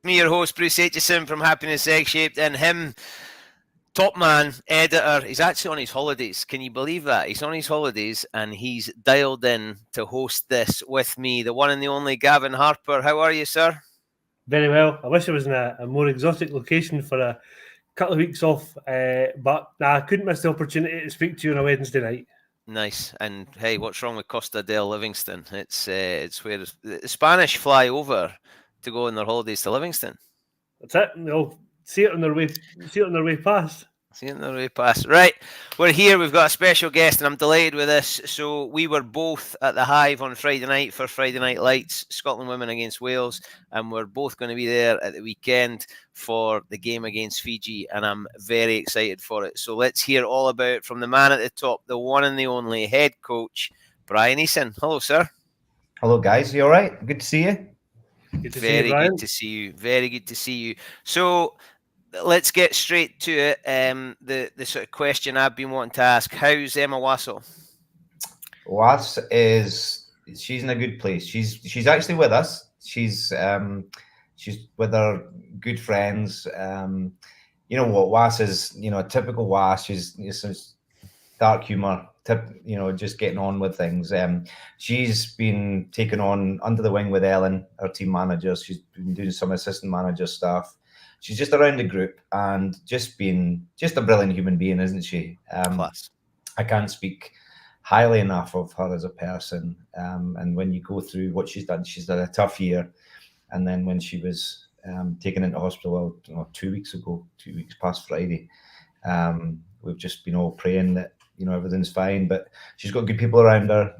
Me, your host, Bruce Aitchison from Happiness Egg-Shaped, and him, top man, editor. He's actually on his holidays. Can you believe that? He's on his holidays, and he's dialed in to host this with me, the one and the only Gavin Harper. How are you, sir? Very well. I wish I was in a more exotic location for a couple of weeks off, but I couldn't miss the opportunity to speak to you on a Wednesday night. Nice. And hey, what's wrong with Costa del Livingston? It's where the Spanish fly over to go on their holidays to Livingston. That's it. They'll see it on their way. See it on their way past. See it on their way past. Right, we're here. We've got a special guest, and I'm delighted with this. So we were both at the Hive on Friday night for Friday Night Lights, Scotland women against Wales, and we're both going to be there at the weekend for the game against Fiji, and I'm very excited for it. So let's hear all about it from the man at the top, the one and the only head coach, Bryan Easson. Hello, sir. Hello, guys. You all right? Good to see you. Good to Very see you, Bryan. good to see you. Very good to see you. So let's get straight to it. The sort of question I've been wanting to ask: how's Emma Wassell? She's in a good place. She's actually with us. She's with her good friends. You know what Was is? You know, a typical Was. She's dark humor. Just getting on with things. She's been taken on under the wing with Ellen, our team manager. She's been doing some assistant manager stuff. She's just around the group and just a brilliant human being, isn't she? Class. I can't speak highly enough of her as a person. And when you go through what she's done a tough year. And then when she was taken into hospital 2 weeks past Friday, we've just been all praying that everything's fine. But she's got good people around her.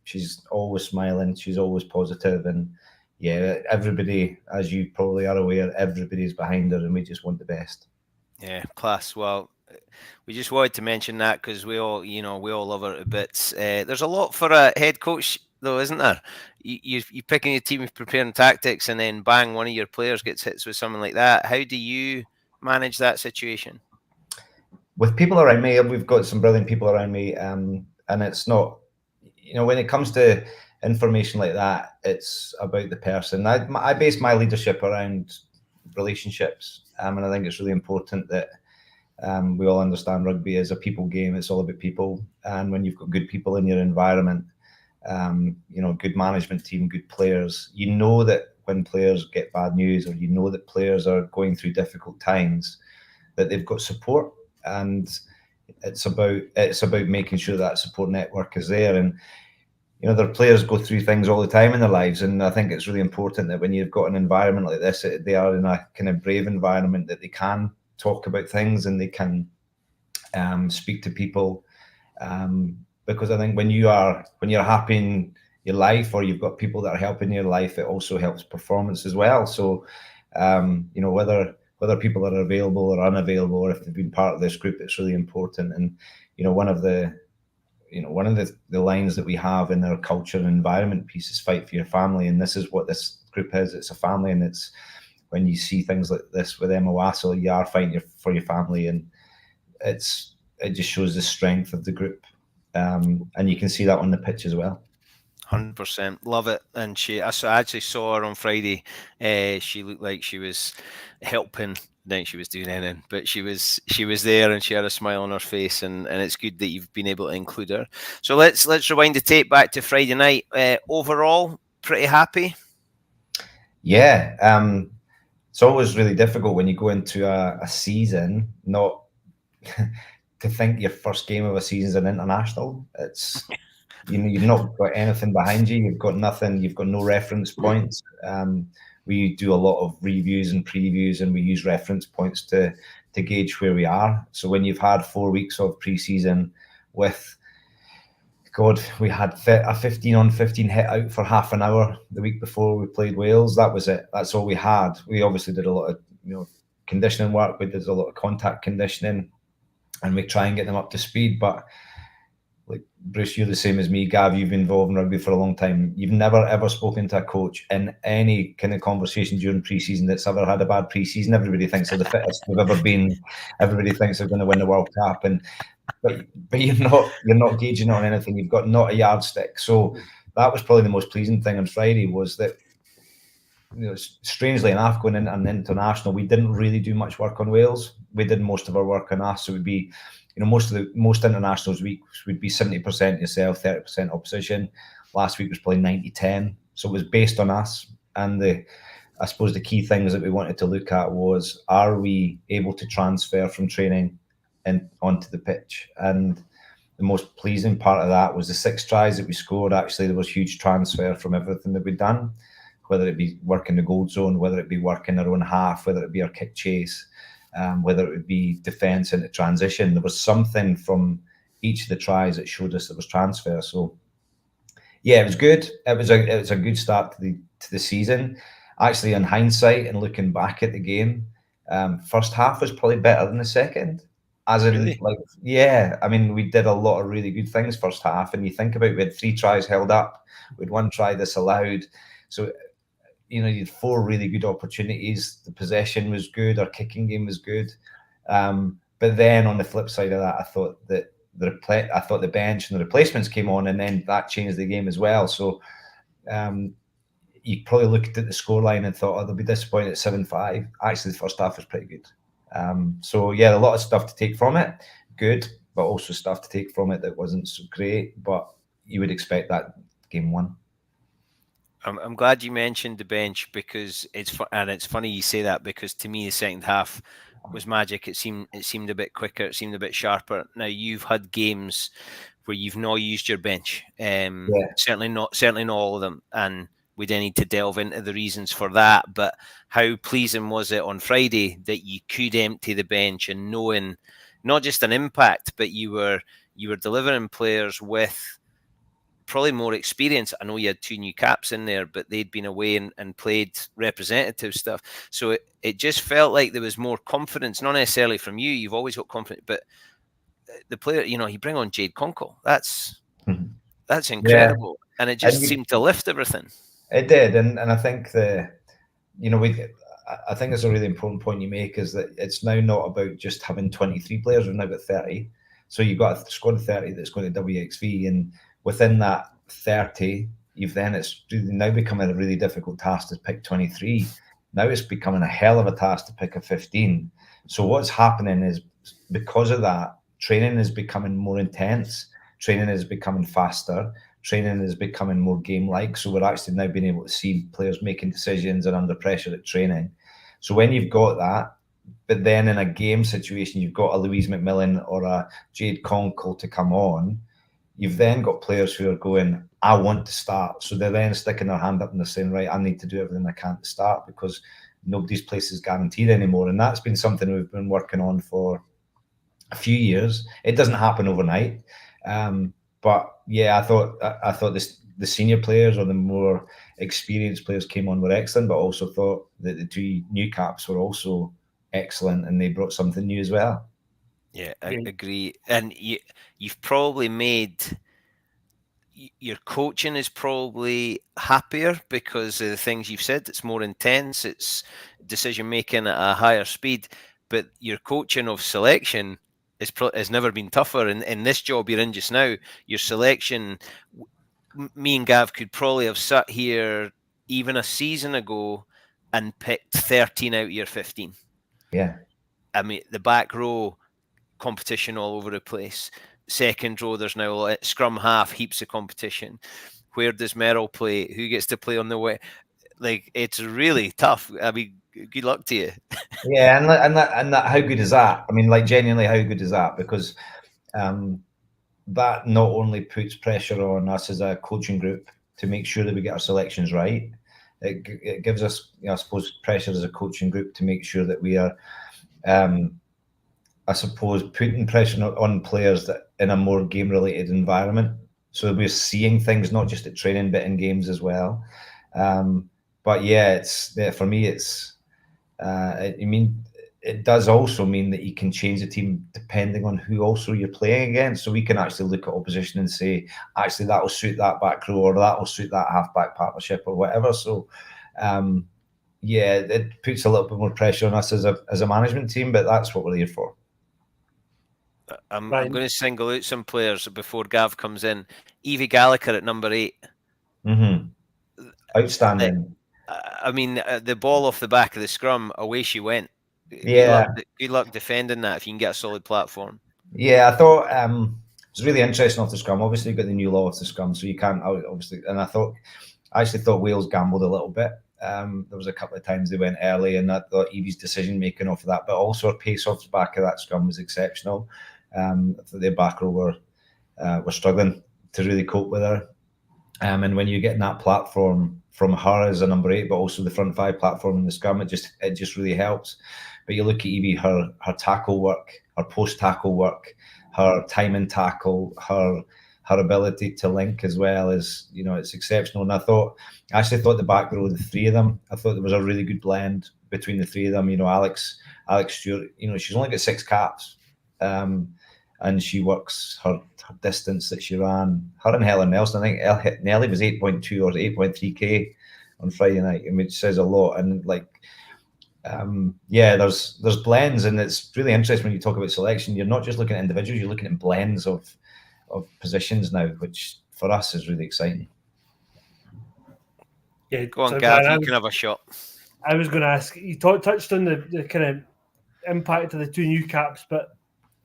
She's always smiling. She's always positive, and yeah, everybody, as you probably are aware, everybody's behind her, and we just want the best. Yeah, class. Well, we just wanted to mention that because we all love her to bits. There's a lot for a head coach, though, isn't there? You picking your team, preparing tactics, and then bang, one of your players gets hit with something like that. How do you manage that situation? With people around me, we've got some brilliant people around me, and it's not, when it comes to information like that, it's about the person. I base my leadership around relationships, and I think it's really important that we all understand rugby is a people game. It's all about people, and when you've got good people in your environment, good management team, good players, that when players get bad news, or that players are going through difficult times, that they've got support. And it's about making sure that support network is there. And their players go through things all the time in their lives, and I think it's really important that when you've got an environment like this, they are in a kind of brave environment, that they can talk about things and they can speak to people, because I think when you're happy in your life, or you've got people that are helping your life, it also helps performance as well. So whether people are available or unavailable, or if they've been part of this group, it's really important. And one of the lines that we have in our culture and environment piece is fight for your family, and this is what this group is. It's a family, and it's when you see things like this with Emma Wassell, you are fighting for your family, and it just shows the strength of the group, and you can see that on the pitch as well. 100%, love it. And I actually saw her on Friday. She looked like she was helping. Then she was doing anything, but she was there, and she had a smile on her face, and it's good that you've been able to include her. So let's rewind the tape back to Friday night. Overall, pretty happy. Yeah, it's always really difficult when you go into a season not to think your first game of a season is an international. It's you've not got anything behind you. You've got nothing. You've got no reference points. We do a lot of reviews and previews, and we use reference points to gauge where we are. So when you've had 4 weeks of pre-season with, we had a 15-on-15 hit out for half an hour the week before we played Wales. That was it. That's all we had. We obviously did a lot of conditioning work. We did a lot of contact conditioning, and we try and get them up to speed. But like Bruce, you're the same as me. Gav, you've been involved in rugby for a long time. You've never ever spoken to a coach in any kind of conversation during pre-season that's ever had a bad pre-season. Everybody thinks they're the fittest they've ever been. Everybody thinks they're going to win the World Cup, but you're not gauging on anything. You've got not a yardstick. So that was probably the most pleasing thing on Friday, was that strangely enough, going into an international, we didn't really do much work on Wales. We did most of our work on us. So it would be, most internationals weeks would be 70% yourself, 30% opposition. Last week was probably 90-10. So it was based on us. And I suppose the key things that we wanted to look at was, are we able to transfer from training onto the pitch? And the most pleasing part of that was the 6 tries that we scored. Actually, there was huge transfer from everything that we'd done, whether it be working the goal zone, whether it be working our own half, whether it be our kick chase, whether it would be defence into transition. There was something from each of the tries that showed us there was transfer. So yeah, it was good. It was a good start to the season. Actually, in hindsight and looking back at the game, first half was probably better than the second. As in, Really? yeah, I mean, we did a lot of really good things first half. And you think about, we had 3 tries held up, we had 1 try disallowed. So, you had 4 really good opportunities. The possession was good, our kicking game was good. But then on the flip side of that, I thought that the bench and the replacements came on, and then that changed the game as well. So you probably looked at the scoreline and thought, they'll be disappointed at 7-5. Actually, the first half was pretty good. So yeah, a lot of stuff to take from it. Good, but also stuff to take from it that wasn't so great. But you would expect that game 1. I'm glad you mentioned the bench, because it's funny you say that, because to me the second half was magic. It seemed a bit quicker. It seemed a bit sharper. Now, you've had games where you've not used your bench. Certainly not all of them, and we don't need to delve into the reasons for that. But how pleasing was it on Friday that you could empty the bench and knowing not just an impact, but you were delivering players with probably more experience. I know you had 2 new caps in there, but they'd been away and played representative stuff. So it just felt like there was more confidence, not necessarily from you. You've always got confidence, but the player, you bring on Jade Conkle. That's incredible. Yeah. And it just seemed to lift everything. It did. And I think I think it's a really important point you make, is that it's now not about just having 23 players. We've now got 30. So you've got a squad of 30 that's going to WXV, and within that 30, it's really now becoming a really difficult task to pick 23. Now it's becoming a hell of a task to pick a 15. So what's happening is, because of that, training is becoming more intense. Training is becoming faster. Training is becoming more game-like. So we're actually now being able to see players making decisions and under pressure at training. So when you've got that, but then in a game situation, you've got a Louise McMillan or a Jade Conkle to come on, you've then got players who are going, I want to start. So they're then sticking their hand up and they're saying, right, I need to do everything I can to start, because nobody's place is guaranteed anymore. And that's been something we've been working on for a few years. It doesn't happen overnight. But yeah, I thought the senior players or the more experienced players came on were excellent, but also thought that the 2 new caps were also excellent, and they brought something new as well. Yeah, I agree. And you've probably made your coaching is probably happier because of the things you've said. It's more intense. It's decision making at a higher speed. But your coaching of selection has never been tougher. In this job you're in just now, your selection, me and Gav could probably have sat here even a season ago and picked 13 out of your 15. Yeah. I mean, the back row, competition all over the place. Second row, there's now scrum half, heaps of competition. Where does Merrill play? Who gets to play on the way? Like, it's really tough. I mean, good luck to you. Yeah, and that how good is that? I mean, like, genuinely, how good is that? Because that not only puts pressure on us as a coaching group to make sure that we get our selections right, it gives us, I suppose, pressure as a coaching group to make sure that we are, I suppose, putting pressure on players that in a more game-related environment. So we're seeing things not just at training, but in games as well. But yeah, for me, it does also mean that you can change the team depending on who also you're playing against. So we can actually look at opposition and say, actually, that will suit that back row, or that will suit that half-back partnership, or whatever. So, yeah, it puts a little bit more pressure on us as a management team, but that's what we're here for. I'm going to single out some players before Gav comes in. Evie Gallagher at number 8. Mm-hmm. Outstanding. I mean, the ball off the back of the scrum, away she went. Yeah. Good luck defending that if you can get a solid platform. Yeah, I thought it was really interesting off the scrum. Obviously, you've got the new law off the scrum, so you can't obviously. And I actually thought Wales gambled a little bit. There was a couple of times they went early, and I thought Evie's decision making off of that, but also her pace off the back of that scrum was exceptional. I thought their back row were struggling to really cope with her. And when you're getting that platform from her as a number 8, but also the front 5 platform in the scrum, it just really helps. But you look at Evie, her tackle work, her post tackle work, her time and tackle, her ability to link as well is, it's exceptional. And I actually thought the back row, the 3 of them, I thought there was a really good blend between the 3 of them. Alex Stewart, she's only got 6 caps. And she works her distance that she ran. Her and Helen Nelson, I think Nelly was 8.2 or 8.3K on Friday night, which says a lot. And there's blends, and it's really interesting when you talk about selection. You're not just looking at individuals, you're looking at blends of positions now, which for us is really exciting. Yeah, go on, Gav, you can have a shot. I was going to ask, you touched on the kind of impact of the 2 new caps, but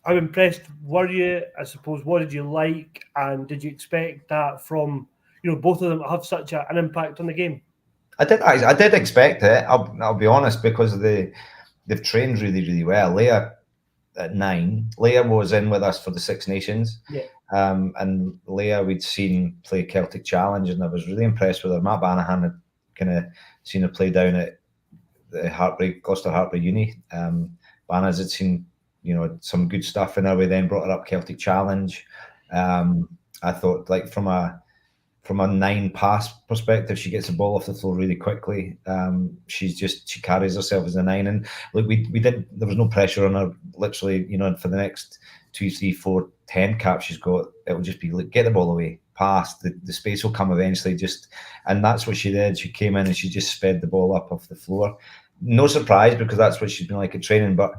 how impressed were you? I suppose, what did you like, and did you expect that from both of them to have such an impact on the game? I did expect it. I'll be honest, because they've trained really, really well. Leah at 9. Leah was in with us for the Six Nations. Yeah. And Leah we'd seen play Celtic Challenge, and I was really impressed with her. Matt Banahan had kind of seen her play down at the Gloucester Hartbury Uni. Banas had seen some good stuff in her. We then brought her up Celtic Challenge. I thought, from a 9 pass perspective, she gets the ball off the floor really quickly. She carries herself as a 9, and look, there was no pressure on her. Literally, for the next 2, 3, 4, 10 caps she's got, it will just be get the ball away, pass. The space will come eventually. And that's what she did. She came in and she just sped the ball up off the floor. No surprise, because that's what she's been like at training, but.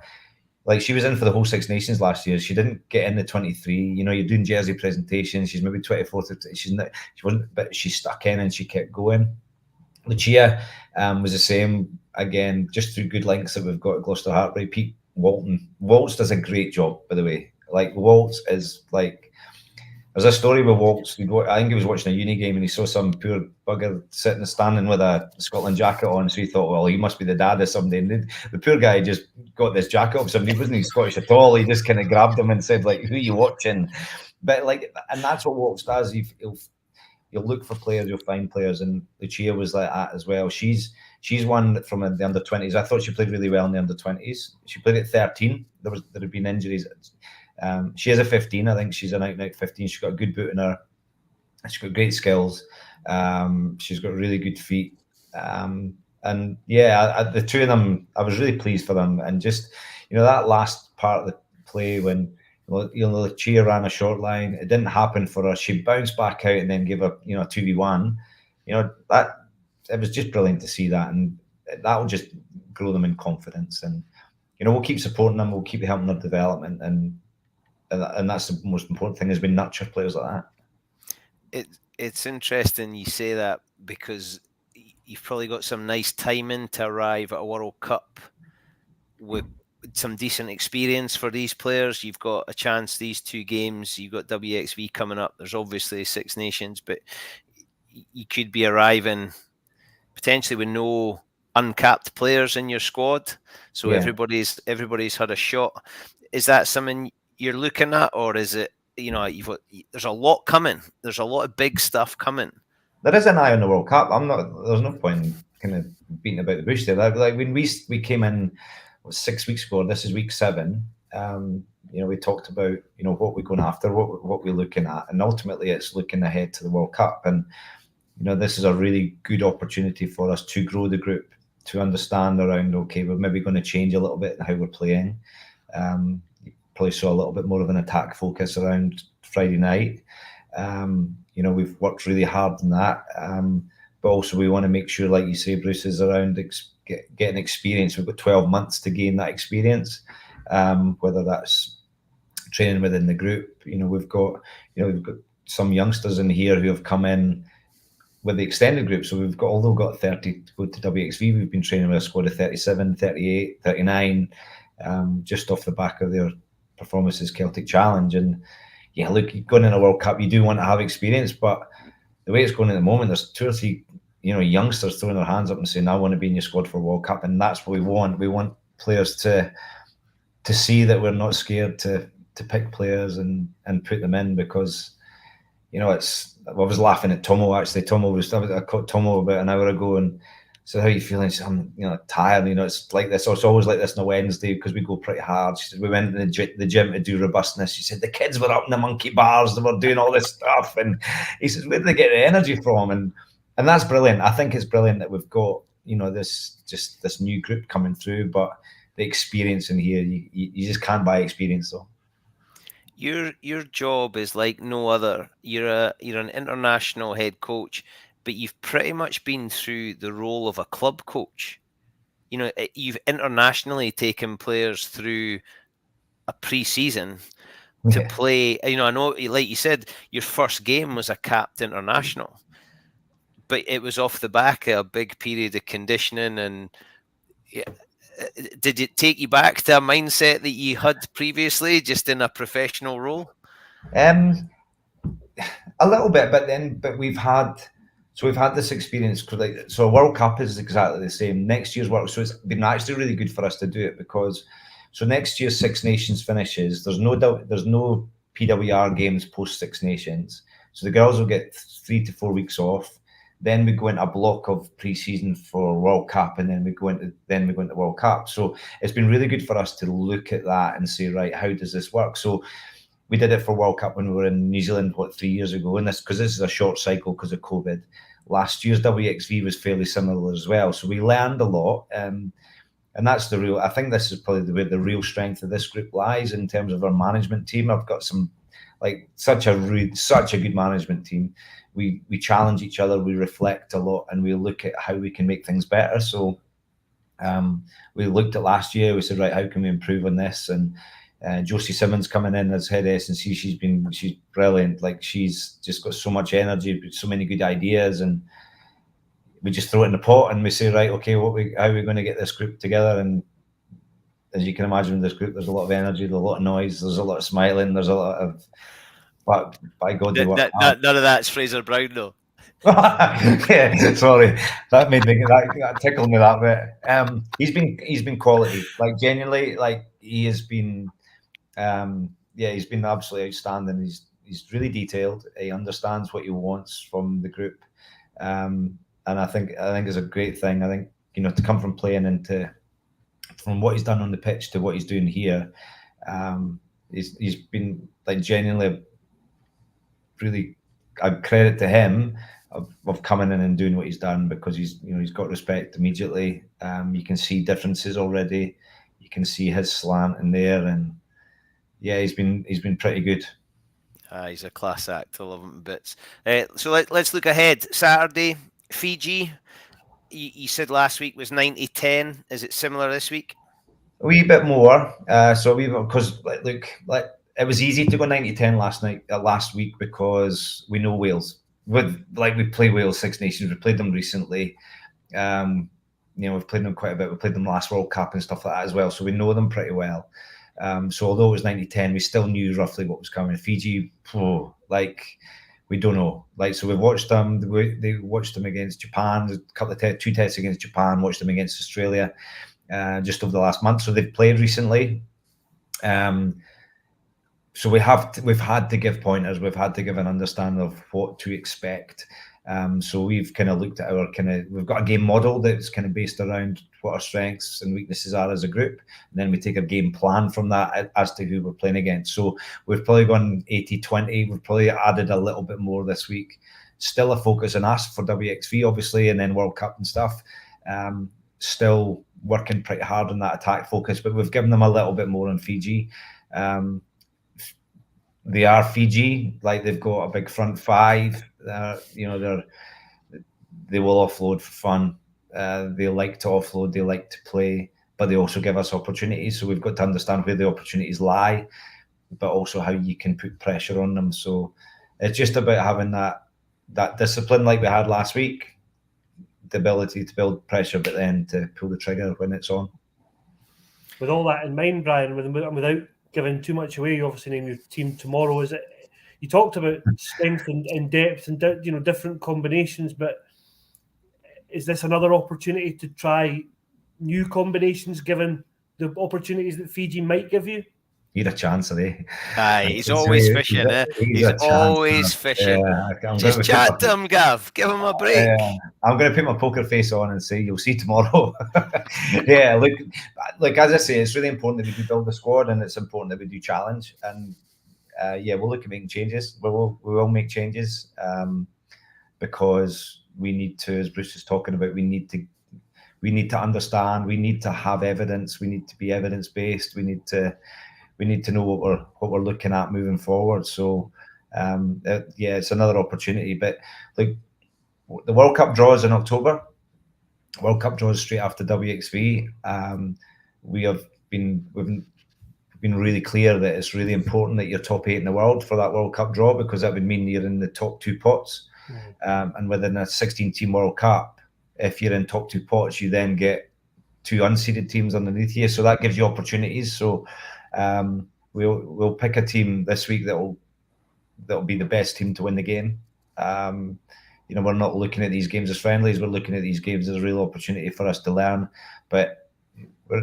She was in for the whole Six Nations last year. She didn't get in the 23. You're doing jersey presentations. She's maybe 24th. She wasn't, but she stuck in and she kept going. Lucia was the same, again, just through good links that we've got at Gloucester Hartbury. Pete Walton. Waltz does a great job, by the way. Waltz is there's a story with Waltz. I think he was watching a uni game and he saw some poor bugger standing with a Scotland jacket on. So he thought, well, he must be the dad of somebody. And the poor guy just got this jacket off somebody. He wasn't even Scottish at all. He just kind of grabbed him and said, who are you watching? But and that's what Waltz does. You'll look for players, you'll find players. And Lucia was like that as well. She's one from the under-20s. I thought she played really well in the under-20s. She played at 13. There had been injuries. She is a 15. I think she's an out-and-out 15. She's got a good boot in her. She's got great skills. She's got really good feet. And the 2 of them, I was really pleased for them. And just, that last part of the play when, Lucia ran a short line, it didn't happen for her. She bounced back out and then gave a 2v1. That it was just brilliant to see that. And that will just grow them in confidence. And, we'll keep supporting them. We'll keep helping their development. And that's the most important thing, is we nurture players like that. It's interesting you say that, because you've probably got some nice timing to arrive at a World Cup with some decent experience for these players. You've got a chance these 2 games. You've got WXV coming up. There's obviously Six Nations, but you could be arriving potentially with no uncapped players in your squad. So everybody's had a shot. Is that something you're looking at, or is it, there's a lot coming. There's a lot of big stuff coming. There is an eye on the World Cup. There's no point in kind of beating about the bush there. When we came in 6 weeks ago, this is week 7. We talked about what we're going after, what we're looking at, and ultimately it's looking ahead to the World Cup. And this is a really good opportunity for us to grow the group, to understand around, okay, we're maybe going to change a little bit in how we're playing. Probably saw a little bit more of an attack focus around Friday night. We've worked really hard on that. But also we want to make sure, like you say, Bruce, is around getting experience. We've got 12 months to gain that experience, whether that's training within the group. We've got some youngsters in here who have come in with the extended group. So we've got 30 to go to WXV. We've been training with a squad of 37, 38, 39, just off the back of their performances Celtic Challenge. And yeah, look, going in a World Cup, you do want to have experience, but the way it's going at the moment, there's 2 or 3, youngsters throwing their hands up and saying, I want to be in your squad for World Cup. And that's what we want. We want players to see that we're not scared to pick players and put them in, because I was laughing at Tomo, actually. I caught Tomo about an hour ago and said, how are you feeling? She said, I'm tired. It's like this. It's always like this on a Wednesday because we go pretty hard. She said, we went to the gym to do robustness. She said, the kids were up in the monkey bars. They were doing all this stuff. And he says, where did they get the energy from? And that's brilliant. I think it's brilliant that we've got, this new group coming through, but the experience in here, you just can't buy experience though. Your job is like no other. You're an international head coach, but you've pretty much been through the role of a club coach. You've internationally taken players through a pre-season to play. I know, like you said, your first game was a capped international, but it was off the back of a big period of conditioning. And did it take you back to a mindset that you had previously, just in a professional role? A little bit, but we've had this experience. So a World Cup is exactly the same. Next year's World, so it's been actually really good for us to do it, because next year's Six Nations finishes. There's no PWR games post Six Nations, so the girls will get 3 to 4 weeks off. Then we go into a block of pre-season for World Cup, and then we go into World Cup. So it's been really good for us to look at that and say, right, how does this work? So we did it for World Cup when we were in New Zealand, 3 years ago, and this is a short cycle because of COVID. Last year's WXV was fairly similar as well, so we learned a lot, and that's I think this is probably where the real strength of this group lies in terms of our management team. I've got such a good management team. We challenge each other, we reflect a lot, and we look at how we can make things better. So we looked at last year, we said, right, how can we improve on this? And Josie Simmons coming in as head S&C, she's brilliant. She's just got so much energy, so many good ideas, and we just throw it in the pot and we say, right, okay, how are we going to get this group together? And as you can imagine, with this group, there's a lot of energy, there's a lot of noise, there's a lot of smiling, there's a lot of, but by God, they work hard. None of that's Fraser Brown, though. Yeah, sorry, that tickled me that bit. He's been quality, genuinely, he has been. He's been absolutely outstanding. He's really detailed. He understands what he wants from the group, and I think it's a great thing. I think to come from playing from what he's done on the pitch to what he's doing here, he's been genuinely really a credit to him of coming in and doing what he's done, because he's got respect immediately. You can see differences already. You can see his slant in there, and yeah, he's been pretty good. He's a class act. I love him bits. So let's look ahead. Saturday, Fiji. You said last week was 90-10. Is it similar this week? A wee bit more. Because it was easy to go 90-10 last week because we know Wales. We play Wales Six Nations. We played them recently. We've played them quite a bit. We played them last World Cup and stuff like that as well. So we know them pretty well. So although it was 90-10, we still knew roughly what was coming. Fiji, we don't know. So we've watched them. They watched them against Japan. A couple of 2 tests against Japan. Watched them against Australia just over the last month. So they've played recently. So we've had to give pointers. We've had to give an understanding of what to expect. So we've kind of looked at we've got a game model that's kind of based around what our strengths and weaknesses are as a group. And then we take a game plan from that as to who we're playing against. So we've probably gone 80-20. We've probably added a little bit more this week. Still a focus on us for WXV, obviously, and then World Cup and stuff. Still working pretty hard on that attack focus, but we've given them a little bit more on Fiji. They are Fiji, they've got a big front five. They will offload for fun. They like to offload, they like to play, but they also give us opportunities. So we've got to understand where the opportunities lie, but also how you can put pressure on them. So it's just about having that that discipline like we had last week, the ability to build pressure, but then to pull the trigger when it's on. With all that in mind, Brian, without giving too much away, you obviously name your team tomorrow. Is it? You talked about strength and depth and different combinations, but is this another opportunity to try new combinations given the opportunities that Fiji might give you? You'd a chance of it. He's always fishing, eh? He's always fishing. Just chat to him, Gav. Give him a break. I'm going to put my poker face on and say, you'll see tomorrow. Yeah, look, as I say, it's really important that we do build the squad, and it's important that we do challenge. And we'll look at making changes. We will make changes because we need to, as Bruce is talking about, we need to understand. We need to have evidence. We need to be evidence based. We need to know what we're looking at moving forward. So it's another opportunity. But like the World Cup draws in October. World Cup draws straight after WXV. We've been really clear that it's really important that you're top 8 in the world for that World Cup draw, because that would mean you're in the top 2 pots. And within a 16-team World Cup, if you're in top 2 pots, you then get 2 unseeded teams underneath you. So that gives you opportunities. So we'll pick a team this week that'll be the best team to win the game. We're not looking at these games as friendlies. We're looking at these games as a real opportunity for us to learn. But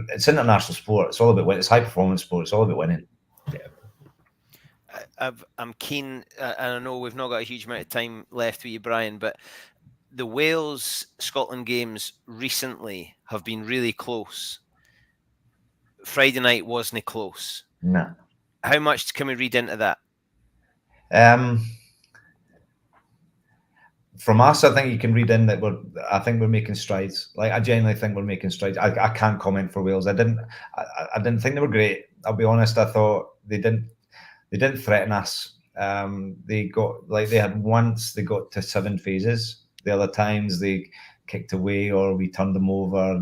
it's international sport. It's all about winning. It's high performance sport. It's all about winning. Yeah. I'm keen, and I know we've not got a huge amount of time left with you, Brian, but the Wales-Scotland games recently have been really close. Friday night wasn't close. No. How much can we read into that? From us, I think you can read in that we're making strides. Like, I genuinely think we're making strides. I can't comment for Wales. I didn't think they were great. I'll be honest. I thought they didn't threaten us. They had once they got to 7 phases. The other times they kicked away or we turned them over.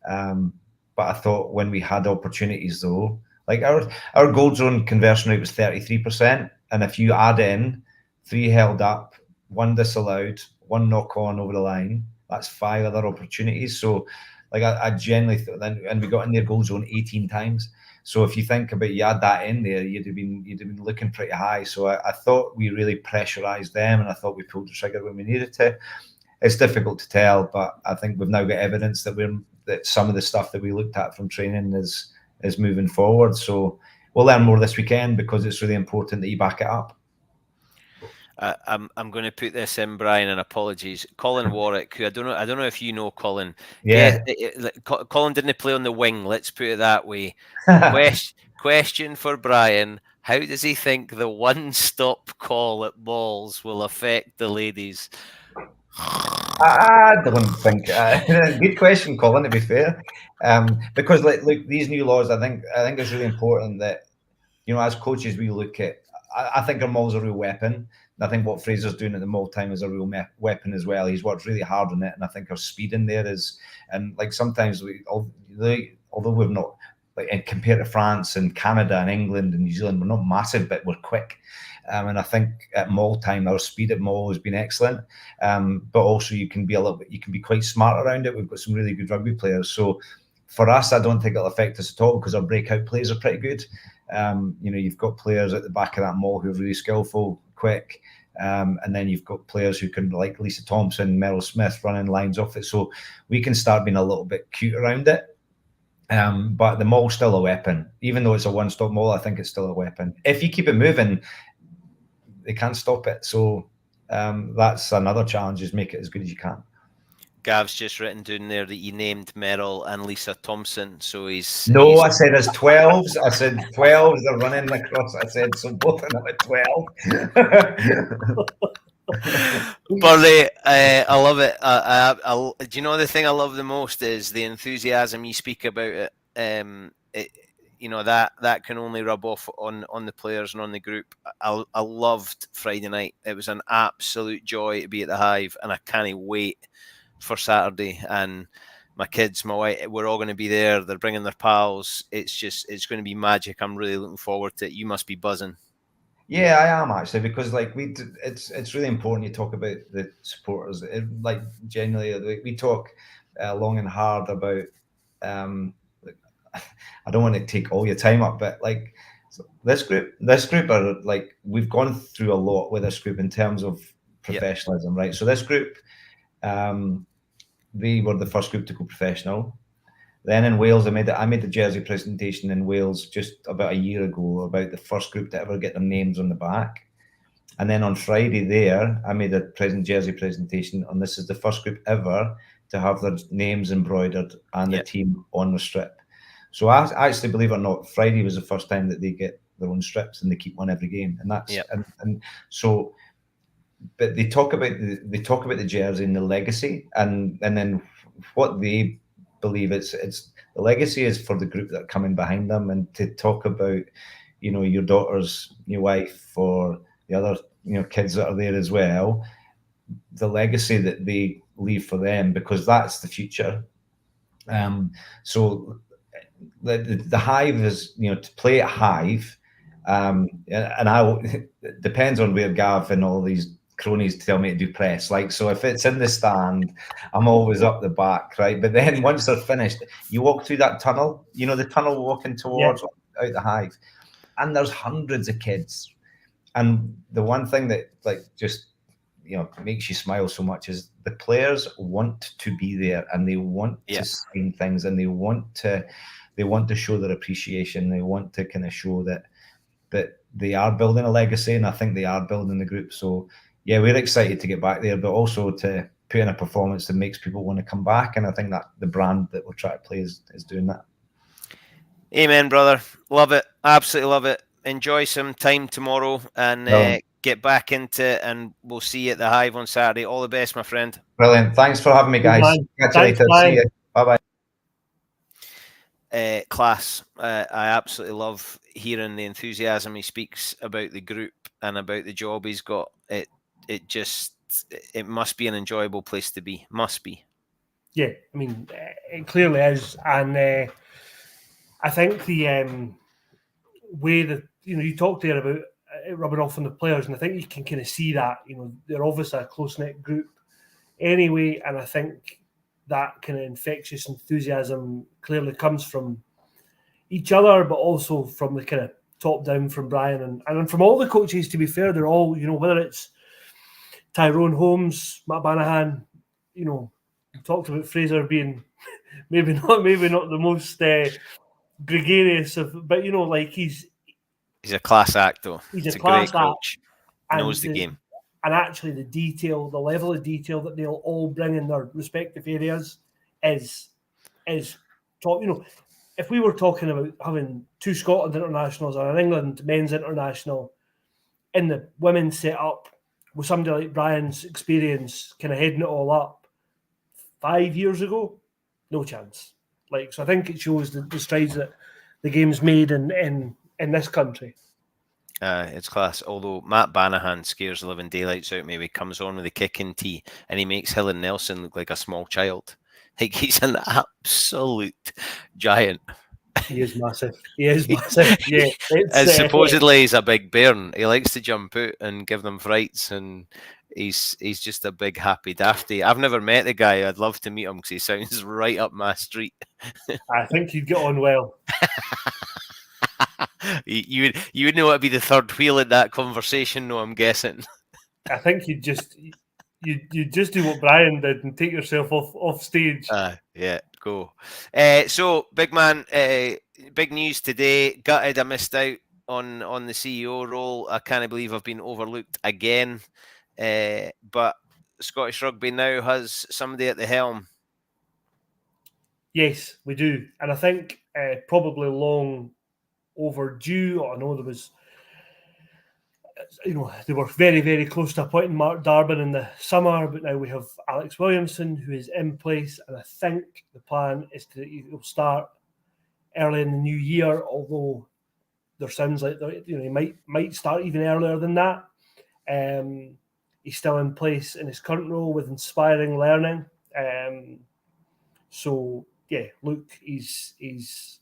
But I thought when we had opportunities, though, like our goal zone conversion rate was 33%, and if you add in 3 held up, 1 disallowed, 1 knock on over the line, that's 5 other opportunities. So, like, I genuinely thought, and we got in their goal zone 18 times. So if you think about, you add that in there, you'd have been looking pretty high. So I thought we really pressurised them, and I thought we pulled the trigger when we needed to. It's difficult to tell, but I think we've now got evidence that some of the stuff that we looked at from training is moving forward. So we'll learn more this weekend, because it's really important that you back it up. I'm going to put this in, Brian, and apologies. Colin Warwick, who I don't know if you know Colin. Yeah. Colin didn't play on the wing. Let's put it that way. Question for Brian: how does he think the one-stop call at balls will affect the ladies? I don't think. Good question, Colin. To be fair, because look, these new laws, I think it's really important that, as coaches, we look at. I think our maul's a real weapon. I think what Fraser's doing at the maul time is a real weapon as well. He's worked really hard on it, and I think our speed in there is. And like sometimes although we've not, like, and compared to France and Canada and England and New Zealand, we're not massive, but we're quick. And I think at maul time, our speed at maul has been excellent. But also you can be quite smart around it. We've got some really good rugby players. So for us, I don't think it'll affect us at all, because our breakout players are pretty good. You've got players at the back of that maul who are really skillful, quick. And then you've got players who can, like Lisa Thompson, Meryl Smith, running lines off it. So we can start being a little bit cute around it. But the maul's still a weapon. Even though it's a one-stop maul, I think it's still a weapon. If you keep it moving, they can't stop it. So that's another challenge, is make it as good as you can. Gav's just written down there that you named Meryl and Lisa Thompson. So I said as 12s. I said 12s, they're running across. I said, so both of them at 12. Burley, I love it. Do you know the thing I love the most is the enthusiasm you speak about it. That can only rub off on the players and on the group. I loved Friday night. It was an absolute joy to be at the Hive, and I can't wait for Saturday. And my kids, my wife, we're all going to be there. They're bringing their pals. It's going to be magic. I'm really looking forward to it. You must be buzzing. Yeah, I am actually, because like it's really important you talk about the supporters. Like genuinely, we talk long and hard about. Like, I don't want to take all your time up, but like so this group are like, we've gone through a lot with this group in terms of professionalism, right? So this group, they were the first group to go professional. Then in Wales, I made the jersey presentation in Wales just about a year ago about the first group to ever get their names on the back. And then on Friday there, I made a jersey presentation on this is the first group ever to have their names embroidered and the team on the strip. So I actually, believe it or not, Friday was the first time that they get their own strips and they keep one every game. And that's and so, but they talk about the jersey and the legacy, and then what they believe it's the legacy is for the group that are coming behind them, and to talk about, you know, your daughter's new wife or the other, you know, kids that are there as well, the legacy that they leave for them, because that's the future. So the Hive is, you know, to play at Hive, and it depends on where Gav and all these cronies tell me to do press. Like, so if it's in the stand, I'm always up the back, right? But then once they're finished, you walk through that tunnel, you know, the tunnel walking towards out the Hive, and there's hundreds of kids. And the one thing that like just, you know, makes you smile so much is the players want to be there, and they want to sign things, and they want to show their appreciation. They want to kind of show that they are building a legacy, and I think they are building the group. So yeah, we're excited to get back there, but also to put in a performance that makes people want to come back. And I think that the brand that we're trying to play is doing that. Amen, brother. Love it. Absolutely love it. Enjoy some time tomorrow and get back into it, and we'll see you at the Hive on Saturday. All the best, my friend. Brilliant. Thanks for having me, guys. Catch you later. See you. Bye-bye. Class. I absolutely love hearing the enthusiasm he speaks about the group and about the job he's got. It must be an enjoyable place to be. Must be. Yeah, I mean, it clearly is, and I think the way that, you know, you talked there about it rubbing off on the players, and I think you can kind of see that, you know, they're obviously a close-knit group anyway, and I think that kind of infectious enthusiasm clearly comes from each other, but also from the kind of top down from Bryan and from all the coaches. To be fair, they're all, you know, whether it's Tyrone Holmes, Matt Banahan, you know, we talked about Fraser being maybe not the most gregarious of, but you know, like he's a class act though. He's a class great coach. And knows the game. And actually the detail, the level of detail that they'll all bring in their respective areas is top. You know, if we were talking about having two Scotland internationals and an England men's international in the women's setup with somebody like Bryan's experience kind of heading it all up 5 years ago, no chance. Like, so I think it shows the strides that the game's made in this country. It's class. Although Matt Banahan scares the living daylights out of me. He comes on with a kicking tee and he makes Helen Nelson look like a small child. Like, he's an absolute giant. He is massive. He is massive. Yeah. And supposedly he's a big bairn. He likes to jump out and give them frights, and he's just a big happy dafty. I've never met the guy. I'd love to meet him because he sounds right up my street. I think you'd get on well. You would know it'd be the third wheel in that conversation, no, I'm guessing. I think you'd just do what Bryan did and take yourself off stage. Yeah, go. So, big man, big news today. Gutted I missed out on the CEO role. I can't believe I've been overlooked again. But Scottish Rugby now has somebody at the helm. Yes, we do. And I think probably long overdue. I know there was, you know, they were very, very close to appointing Mark Darbin in the summer, but now we have Alex Williamson, who is in place, and I think the plan is he'll start early in the new year, although there sounds like, you know, he might start even earlier than that. He's still in place in his current role with Inspiring Learning. So yeah, look, he's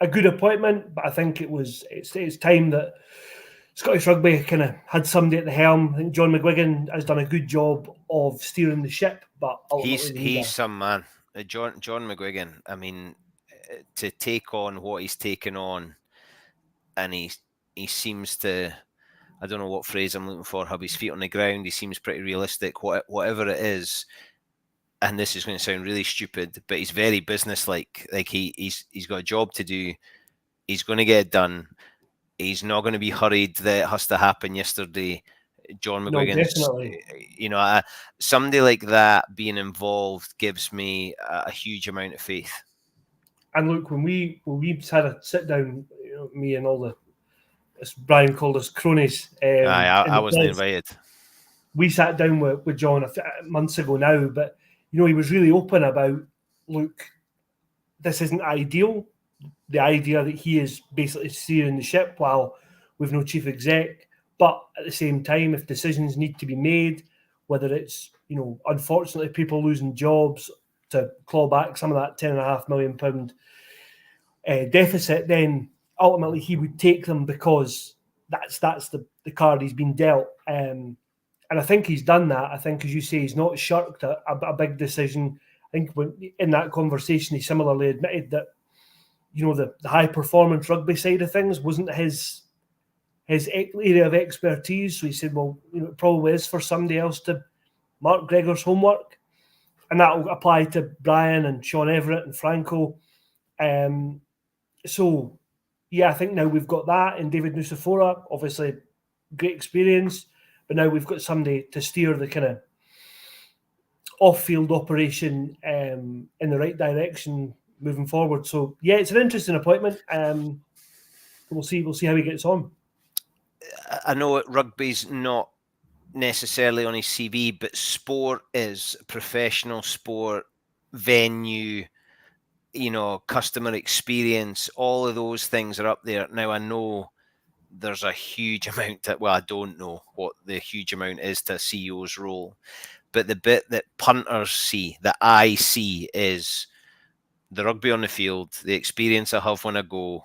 a good appointment, but I think it's time that Scottish Rugby kind of had somebody at the helm. I think John McGuigan has done a good job of steering the ship, but ultimately he's some man. John McGuigan. I mean, to take on what he's taken on, and he seems to. I don't know what phrase I'm looking for. Have his feet on the ground. He seems pretty realistic. Whatever it is, and this is going to sound really stupid, but he's very businesslike. Like he's got a job to do. He's going to get it done. He's not going to be hurried that it has to happen yesterday. John McGuigan's, somebody like that being involved gives me a huge amount of faith. And look, when we had a sit down, me and all the, as Brian called us, cronies. I wasn't invited. We sat down with John months ago now, but he was really open about, look, this isn't ideal. The idea that he is basically steering the ship while we've no chief exec, but at the same time, if decisions need to be made, whether it's unfortunately people losing jobs to claw back some of that £10.5 million deficit, then ultimately he would take them because that's the card he's been dealt. And I think he's done that. I think, as you say, he's not shirked a big decision. I think in that conversation, he similarly admitted that the high performance rugby side of things wasn't his area of expertise. So he said, well, it probably is for somebody else to Mark Gregor's homework, and that will apply to Brian and Sean Everett and Franco. So yeah, I think now we've got that in David Nusafora, obviously great experience, but now we've got somebody to steer the kind of off-field operation in the right direction moving forward. So yeah, it's an interesting appointment. We'll see how he gets on. I know rugby's not necessarily on his CV, but sport is professional sport, venue, customer experience, all of those things are up there. Now, I know there's a huge amount I don't know what the huge amount is to a CEO's role, but the bit that punters see, that I see, is the rugby on the field, the experience I have when I go,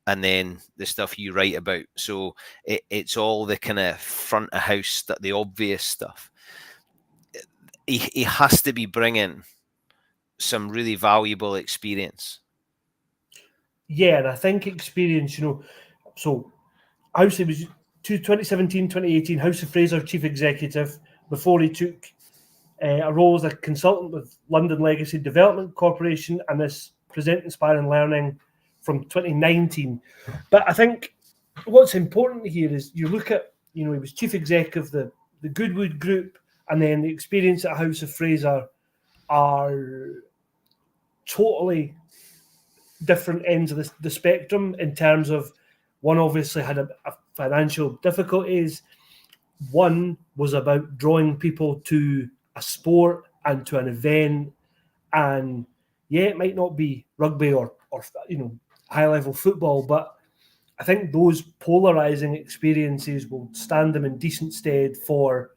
and then the stuff you write about. So it's all the kind of front of house stuff, the obvious stuff. He has to be bringing some really valuable experience. Yeah, and I think experience, so House, it was 2017, 2018, House of Fraser chief executive before he took a role as a consultant with London Legacy Development Corporation and this Present, Inspire and Learning from 2019. But I think what's important here is you look at, he was chief exec of the Goodwood Group, and then the experience at House of Fraser are totally different ends of the spectrum in terms of one obviously had a financial difficulties. One was about drawing people to a sport and to an event. And yeah, it might not be rugby or high level football, but I think those polarizing experiences will stand them in decent stead for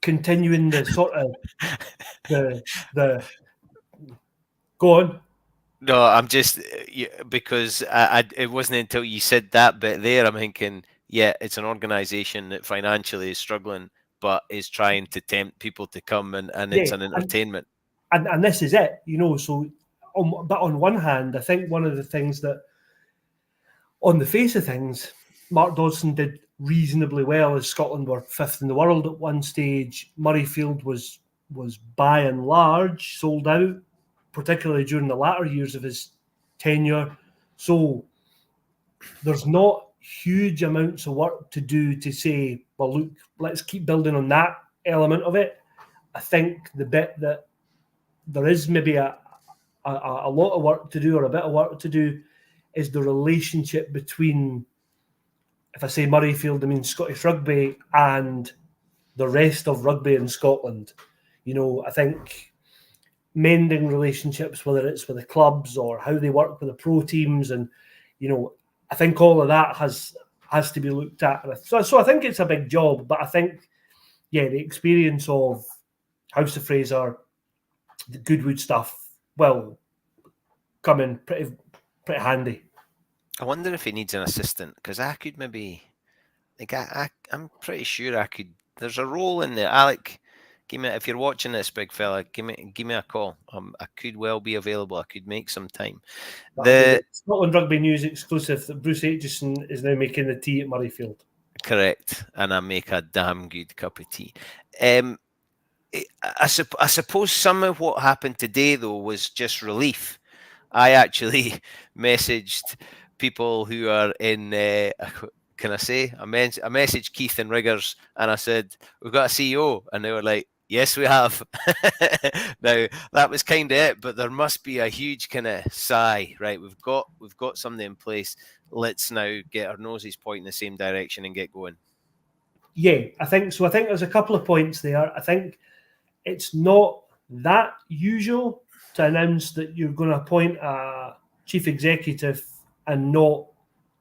continuing the sort of the go on. No, I'm just because it wasn't until you said that bit there, I'm thinking, yeah, it's an organisation that financially is struggling, but is trying to tempt people to come, and it's an entertainment. And this is it, So, but on one hand, I think one of the things that, on the face of things, Mark Dodson did reasonably well as Scotland were fifth in the world at one stage. Murrayfield was by and large sold out, particularly during the latter years of his tenure. So there's not huge amounts of work to do to say, well, look, let's keep building on that element of it. I think the bit that there is maybe a lot of work to do, or a bit of work to do, is the relationship between, if I say Murrayfield, I mean Scottish rugby, and the rest of rugby in Scotland. I think mending relationships, whether it's with the clubs or how they work with the pro teams, and I think all of that has to be looked at. So I think it's a big job, but I think, yeah, the experience of House of Fraser, the Goodwood stuff, will come in pretty handy. I wonder if he needs an assistant, because I could maybe, like, I'm pretty sure I could. There's a role in there, Alec. If you're watching this, big fella, give me a call. I could well be available. I could make some time. That'll be The the Scotland Rugby News exclusive that Bruce Aitchison is now making the tea at Murrayfield. Correct, and I make a damn good cup of tea. I suppose some of what happened today, though, was just relief. I actually messaged people who are in. Can I say? I messaged Keith and Riggers, and I said, "We've got a CEO," and they were like, "Yes, we have." Now that was kind of it, but there must be a huge kind of sigh, right? We've got something in place. Let's now get our noses pointing the same direction and get going. Yeah, I think so. I think there's a couple of points there. I think it's not that usual to announce that you're going to appoint a chief executive and not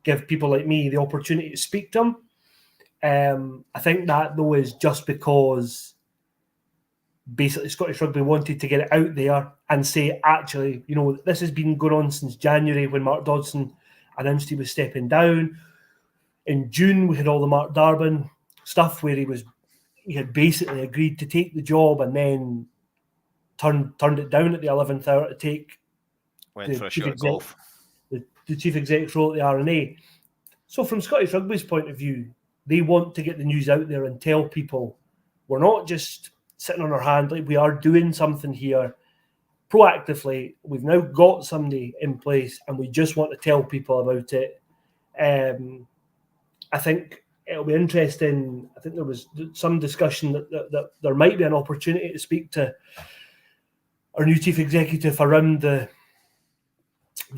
give people like me the opportunity to speak to him. I think that, though, is just because basically Scottish Rugby wanted to get it out there and say, actually, this has been going on since January when Mark Dodson announced he was stepping down. In June, we had all the Mark Darbin stuff where he had basically agreed to take the job and then turned it down at the 11th hour to take Went for a shot of golf. The chief exec's role at the RNA. So from Scottish Rugby's point of view, they want to get the news out there and tell people we're not just sitting on our hand, like we are doing something here proactively. We've now got somebody in place and we just want to tell people about it. I think it'll be interesting. I think there was some discussion that there might be an opportunity to speak to our new chief executive around the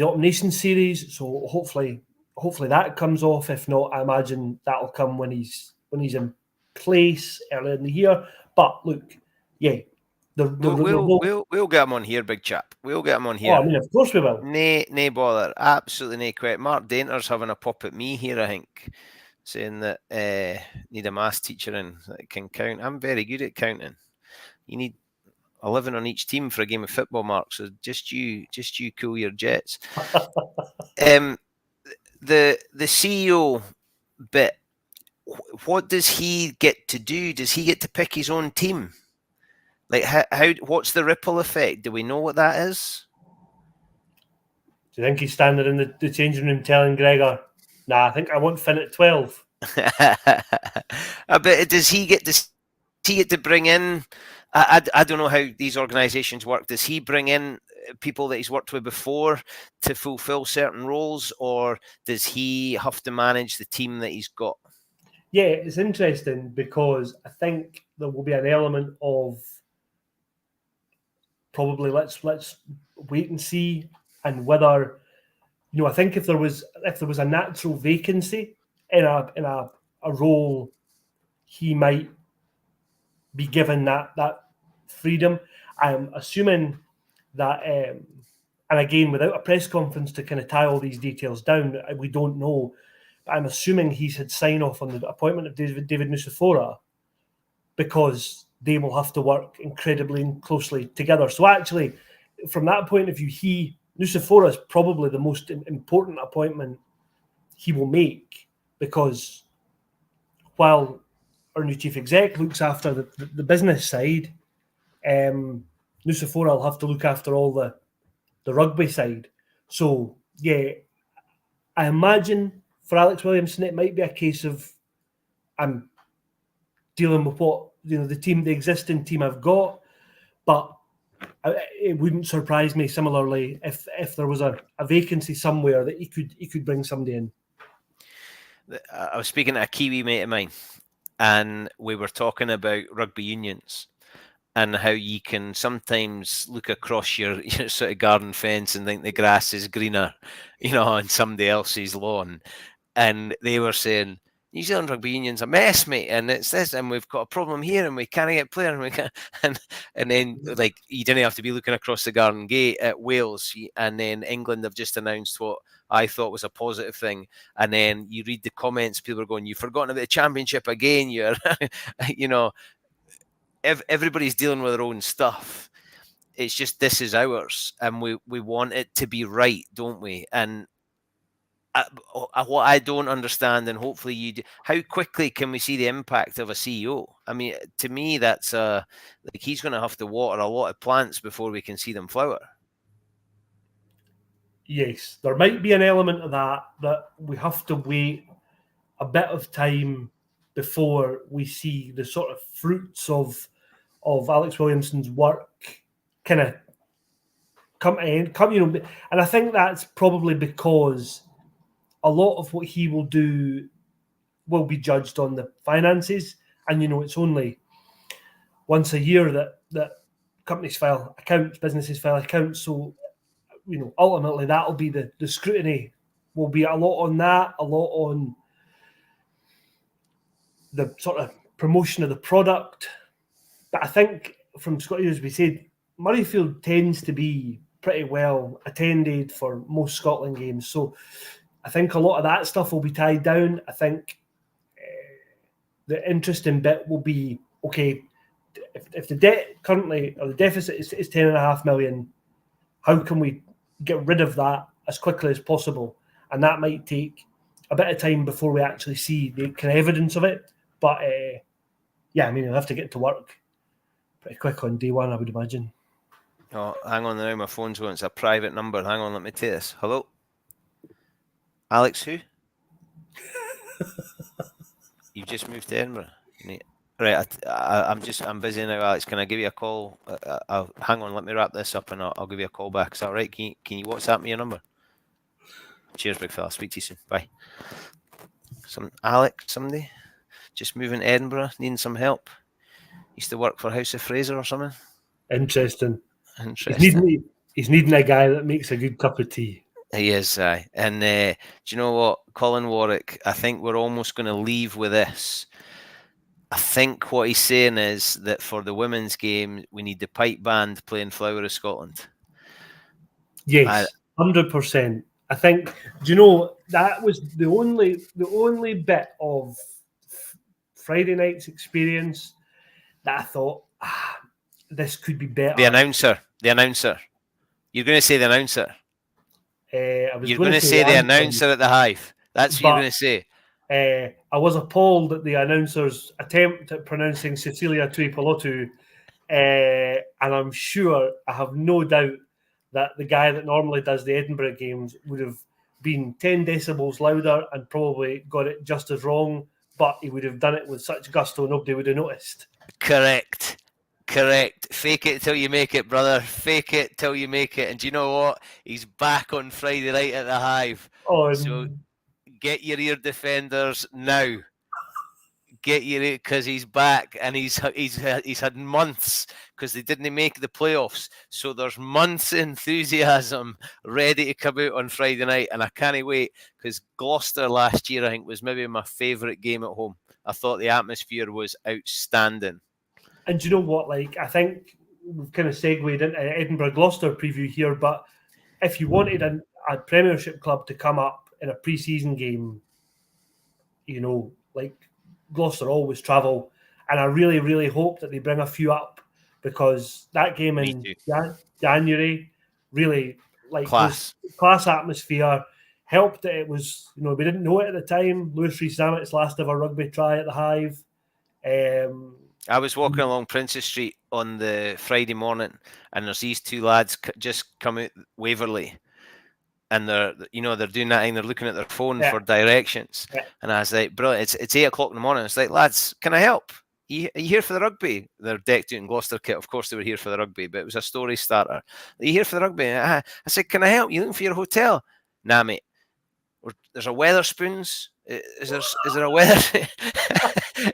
Autumn Nations series. So hopefully that comes off. If not, I imagine that'll come when he's in place earlier in the year. But look, yeah, we'll get him on here, big chap. We'll get him on here. Oh, I mean, of course we will. Nay bother. Absolutely nay quit. Mark Dainter's having a pop at me here, I think, saying that need a maths teacher in that can count. I'm very good at counting. You need 11 on each team for a game of football, Mark. So just you cool your jets. The CEO bit. What does he get to do? Does he get to pick his own team? Like how? What's the ripple effect? Do we know what that is? Do you think he's standing in the changing room telling Gregor, "Nah, I think I want Finn at 12"? But does he get to bring in? I don't know how these organisations work. Does he bring in people that he's worked with before to fulfil certain roles, or does he have to manage the team that he's got? Yeah, it's interesting because I think there will be an element of probably let's wait and see, and whether I think if there was a natural vacancy in a role, he might be given that freedom. I'm assuming that, and again, without a press conference to kind of tie all these details down, we don't know. But I'm assuming he's had sign off on the appointment of David Nucifora, because they will have to work incredibly closely together. So actually, from that point of view, Nucifora is probably the most important appointment he will make, because while our new chief exec looks after the business side, Nucifora will have to look after all the rugby side. So yeah, I imagine for Alex Williamson it might be a case of I'm dealing with what the existing team I've got, but it wouldn't surprise me similarly if there was a vacancy somewhere that he could bring somebody in. I was speaking to a Kiwi mate of mine, and we were talking about rugby unions and how you can sometimes look across your sort of garden fence and think the grass is greener, on somebody else's lawn. And they were saying, New Zealand rugby union's a mess, mate, and it's this, and we've got a problem here, and we can't get players, and we can't, and then like you didn't have to be looking across the garden gate at Wales, and then England have just announced what I thought was a positive thing, and then you read the comments, people are going, "You've forgotten about the championship again." You're, everybody's dealing with their own stuff. It's just this is ours, and we want it to be right, don't we? And what I don't understand, and hopefully you do, how quickly can we see the impact of a CEO? I mean, to me, that's like he's going to have to water a lot of plants before we can see them flower. Yes, there might be an element of that we have to wait a bit of time before we see the sort of fruits of Alex Williamson's work kind of come to end. And I think that's probably because a lot of what he will do will be judged on the finances, and it's only once a year that companies file accounts, businesses file accounts. So ultimately that'll be the scrutiny will be a lot on that, a lot on the sort of promotion of the product. But I think from Scotland, as we said, Murrayfield tends to be pretty well attended for most Scotland games. So I think a lot of that stuff will be tied down. I think the interesting bit will be, okay, if the debt currently, or the deficit is 10.5 million, how can we get rid of that as quickly as possible? And that might take a bit of time before we actually see the kind of evidence of it. But yeah, I mean, you'll have to get to work pretty quick on day one, I would imagine. Oh, hang on now, my phone's going. It's a private number. Hang on, let me take this. Hello? Alex who? You've just moved to Edinburgh. Right, I'm busy now, Alex. Can I give you a call? Hang on, let me wrap this up and I'll give you a call back. Is that all right? Can you WhatsApp me your number? Cheers, big fella. Speak to you soon. Bye. Alex, somebody just moving to Edinburgh, needing some help. Used to work for House of Fraser or something. Interesting. He's needing a guy that makes a good cup of tea. He is, aye. And do you know what, Colin Warwick? I think we're almost going to leave with this. I think what he's saying is that for the women's game, we need the pipe band playing Flower of Scotland. Yes, 100%. I think. Do you know that was the only bit of Friday night's experience that I thought this could be better. The announcer. You're going to say the announcer. You're going to say the announcer at the Hive. That's what you're going to say. I was appalled at the announcer's attempt at pronouncing Cecilia Tuipulotu, and I'm sure, I have no doubt, that the guy that normally does the Edinburgh games would have been 10 decibels louder and probably got it just as wrong, but he would have done it with such gusto nobody would have noticed. Correct. Fake it till you make it, brother. Fake it till you make it. And do you know what? He's back on Friday night at the Hive. So get your ear defenders now. Because he's back, and he's had months, because they didn't make the playoffs. So there's months of enthusiasm ready to come out on Friday night, and I can't wait, because Gloucester last year, I think, was maybe my favourite game at home. I thought the atmosphere was outstanding. And do you know what? Like, I think we've kind of segued into Edinburgh Gloucester preview here, but if you wanted a Premiership club to come up in a pre-season game, like Gloucester always travel, and I really, really hope that they bring a few up, because that game in January really, like, class atmosphere, helped that it was, we didn't know it at the time, Lewis Rees-Zammit's last ever rugby try at the Hive. I was walking along Princess Street on the Friday morning, and there's these two lads just come out Waverley, and they're doing that thing, they're looking at their phone for directions. And I was like, bro, it's 8 o'clock in the morning. It's like, lads, can I help? Are you here for the rugby? They're decked out in Gloucester kit. Of course they were here for the rugby, but it was a story starter. Are you here for the rugby? I said, can I help? You looking for your hotel? Nah, mate. There's a Weatherspoons. Is there a weather?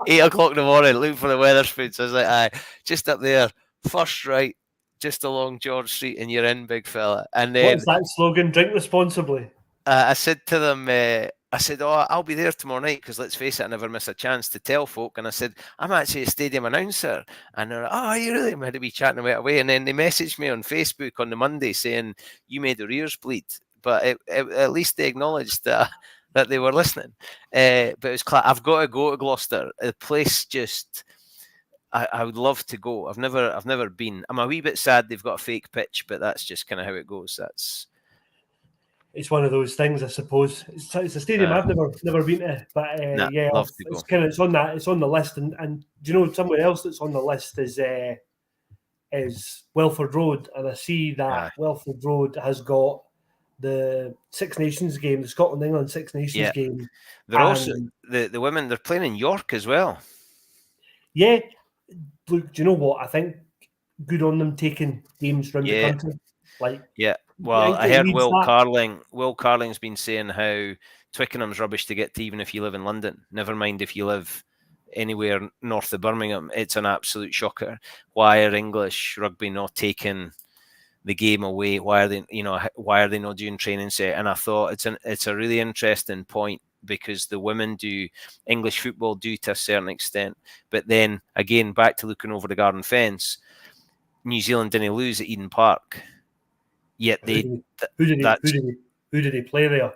8 o'clock in the morning, looking for the Weatherspoons. I was like, aye, just up there, first right, just along George Street, and you're in, big fella. And then, what's that slogan? Drink responsibly. I said to them, oh, I'll be there tomorrow night, because let's face it, I never miss a chance to tell folk. And I said, I'm actually a stadium announcer. And they're like, oh, are you really? And we had to be chatting away. And then they messaged me on Facebook on the Monday saying, you made their ears bleed. But at least they acknowledged that they were listening. But it was I've got to go to Gloucester. The place just, I would love to go. I've never been. I'm a wee bit sad they've got a fake pitch, but that's just kind of how it goes. it's one of those things, I suppose. It's a stadium I've never been to, but yeah, love to go. it's on the list. And do you know somewhere else that's on the list is Welford Road, and I see that Welford Road has got the Six Nations game, the Scotland England Six Nations game. They're also the women. They're playing in York as well. Yeah, look, do you know what? I think good on them taking games around the country. Well, I heard Will Carling's been saying how Twickenham's rubbish to get to, even if you live in London. Never mind if you live anywhere north of Birmingham. It's an absolute shocker. Why are English rugby not taking the game away? Why are they not doing training set? And I thought it's a really interesting point, because the women do, English football do to a certain extent, but then again, back to looking over the garden fence, New Zealand didn't lose at Eden Park. Yet who did they play there?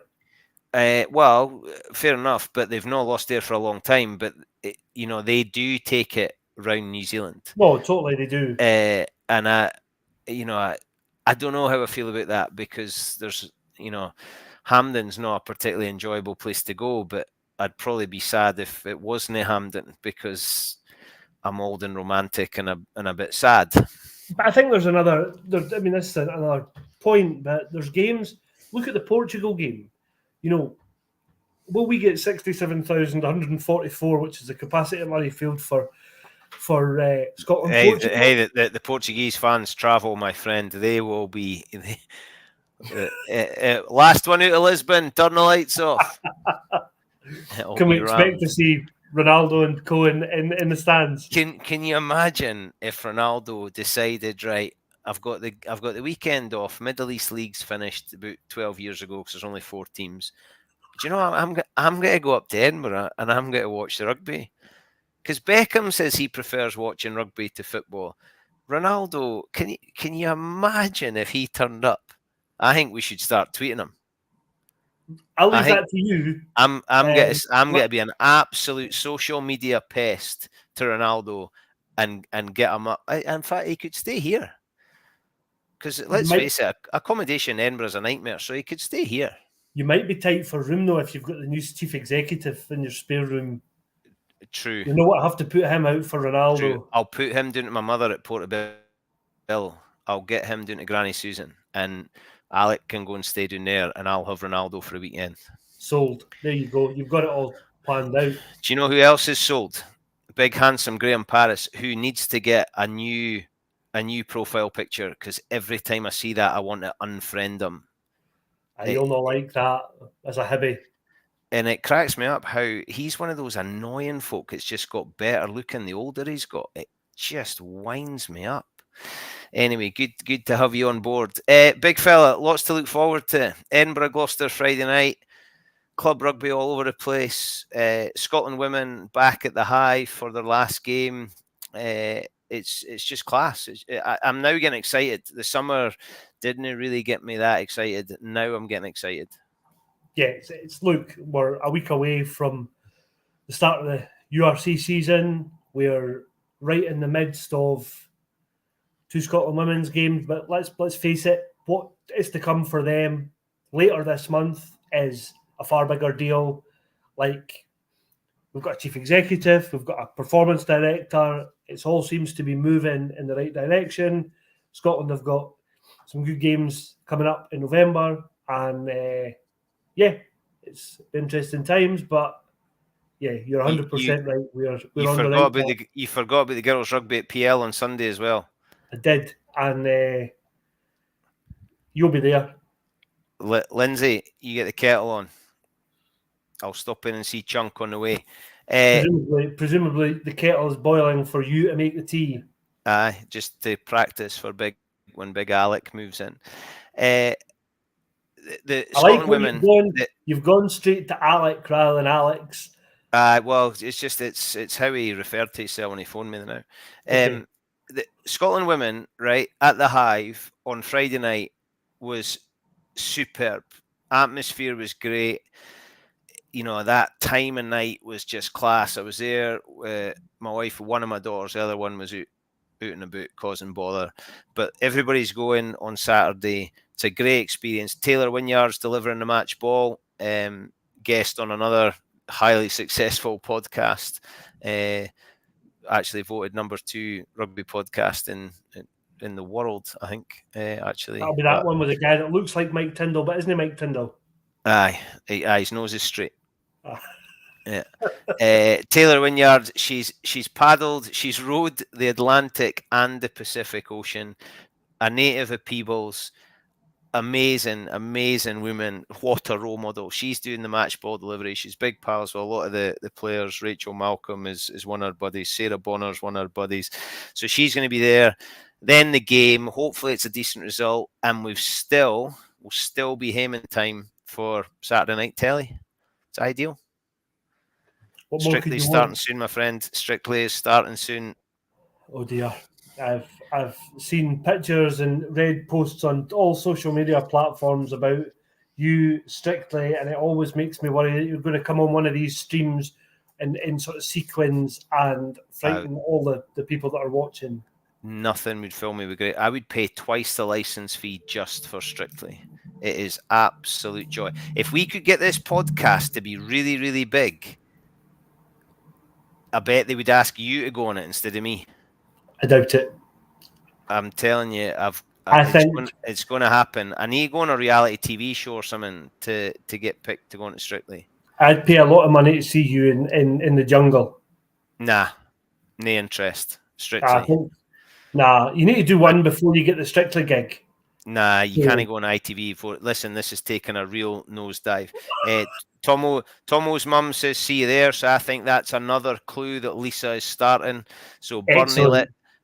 Well, fair enough, but they've not lost there for a long time. But they do take it round New Zealand. Well, totally they do. And I don't know how I feel about that, because there's Hampden's not a particularly enjoyable place to go, but I'd probably be sad if it wasn't Hampden, because I'm old and romantic and a bit sad. But I think this is another point, but there's games. Look at the Portugal game. Will we get 67,144, which is the capacity of Murrayfield for Scotland? The Portuguese fans travel, my friend. They will be last one out of Lisbon. Turn the lights off. Can we expect to see Ronaldo and Cohen in the stands? Can you imagine if Ronaldo decided, right, I've got the weekend off. Middle East League's finished about 12 years ago, because there's only 4 teams. But I'm going to go up to Edinburgh and I'm going to watch the rugby, because Beckham says he prefers watching rugby to football. Ronaldo, can you imagine if he turned up? I think we should start tweeting him. I'll leave that to you. I'm going to be an absolute social media pest to Ronaldo and get him up. In fact, he could stay here, because let's face it, accommodation in Edinburgh is a nightmare. So he could stay here. You might be tight for room though if you've got the new chief executive in your spare room. True. You know what? I have to put him out for Ronaldo. True. I'll put him down to my mother at Portobello. I'll get him down to Granny Susan, and Alec can go and stay down there, and I'll have Ronaldo for a weekend. Sold. There you go. You've got it all planned out. Do you know who else is sold? Big handsome Graham Paris, who needs to get a new profile picture, because every time I see that, I want to unfriend him. You'll not like that as a hibby. And it cracks me up how he's one of those annoying folk. It's just got better looking the older he's got. It just winds me up. Anyway, good to have you on board. Big fella, lots to look forward to. Edinburgh, Gloucester, Friday night. Club rugby all over the place. Scotland women back at the Hive for their last game. It's just class. I'm now getting excited. The summer didn't really get me that excited. Now I'm getting excited. Yeah, look, we're a week away from the start of the URC season. We're right in the midst of 2 Scotland women's games, but let's face it, what is to come for them later this month is a far bigger deal. Like, we've got a chief executive, we've got a performance director. It all seems to be moving in the right direction. Scotland have got some good games coming up in November, and it's interesting times. But yeah, you're 100% right. We're on the right track. You forgot about the girls' rugby at PL on Sunday as well. I did, and you'll be there. Lindsay, you get the kettle on. I'll stop in and see Chunk on the way. Presumably, the kettle is boiling for you to make the tea. Just to practice for when Big Alec moves in. The Scotland women. You've gone straight to Alec rather than Alex. Well, it's how he referred to himself when he phoned me now. Okay. The Scotland women, right, at the Hive on Friday night was superb. Atmosphere was great. That time of night was just class. I was there with my wife, one of my daughters, the other one was out and about causing bother. But everybody's going on Saturday it's a great experience. Taylor Wynyard's delivering the match ball, guest on another highly successful podcast. Actually voted number 2 rugby podcast in the world, I think. Actually, that'll be that one with a guy that looks like Mike Tyndall, but isn't he Mike Tyndall? Aye, his nose is straight. Ah. Yeah. Taylor Wynyard, she's paddled, she's rowed the Atlantic and the Pacific Ocean. A native of Peebles. Amazing woman. What a role model. She's doing the match ball delivery. She's big pals with a lot of the players. Rachel Malcolm is one of her buddies. Sarah Bonner's one of her buddies. So she's going to be there. Then the game. Hopefully it's a decent result. And we'll still be hemming time for Saturday night telly. It's ideal. What more could Strictly you starting want? soon, my friend. Strictly is starting soon. Oh dear. I've seen pictures and read posts on all social media platforms about you, Strictly, and it always makes me worry that you're going to come on one of these streams in sort of sequins and frighten all the people that are watching. Nothing would fill me with great. I would pay twice the license fee just for Strictly. It is absolute joy. If we could get this podcast to be really, really big, I bet they would ask you to go on it instead of me. I doubt it. I'm telling you, I think it's going to happen. I need to go on a reality TV show or something to get picked to go into Strictly. I'd pay a lot of money to see you in the jungle. Nah, no interest. Strictly. You need to do one before you get the Strictly gig. Nah, you can't go on ITV for it. Listen, this is taking a real nosedive. Tomo's mum says, see you there. So I think that's another clue that Lisa is starting. So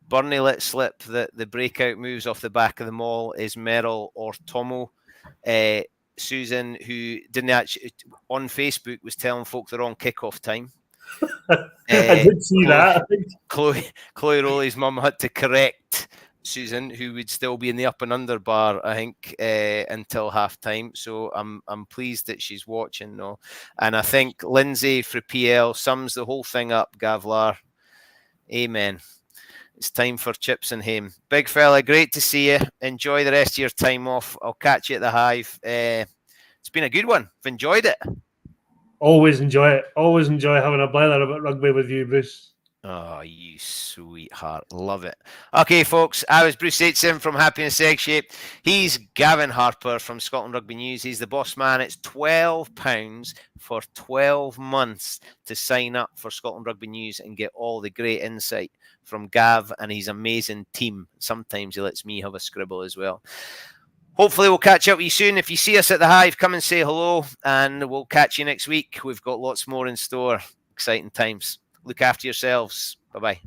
Burnley let slip that the breakout moves off the back of the mall is Merrill or Tomo. Susan, who didn't actually on Facebook, was telling folk they're on kickoff time. I did see that. Chloe Rowley's mum had to correct Susan, who would still be in the up and under bar, I think, until half time. So I'm pleased that she's watching, though. And I think Lindsay for PL sums the whole thing up, Gavlar. Amen. It's time for chips and ham. Big fella, great to see you. Enjoy the rest of your time off. I'll catch you at the Hive. It's been a good one. I've enjoyed it. Always enjoy it. Always enjoy having a blather about rugby with you, Bruce. Oh, you sweetheart. Love it. Okay, folks, I was Bruce Aitson from Happiness Egg Shape. He's Gavin Harper from Scotland Rugby News. He's the boss man. It's £12 for 12 months to sign up for Scotland Rugby News and get all the great insight from Gav and his amazing team. Sometimes he lets me have a scribble as well. Hopefully we'll catch up with you soon. If you see us at the Hive, come and say hello, and we'll catch you next week. We've got lots more in store. Exciting times. Look after yourselves. Bye-bye.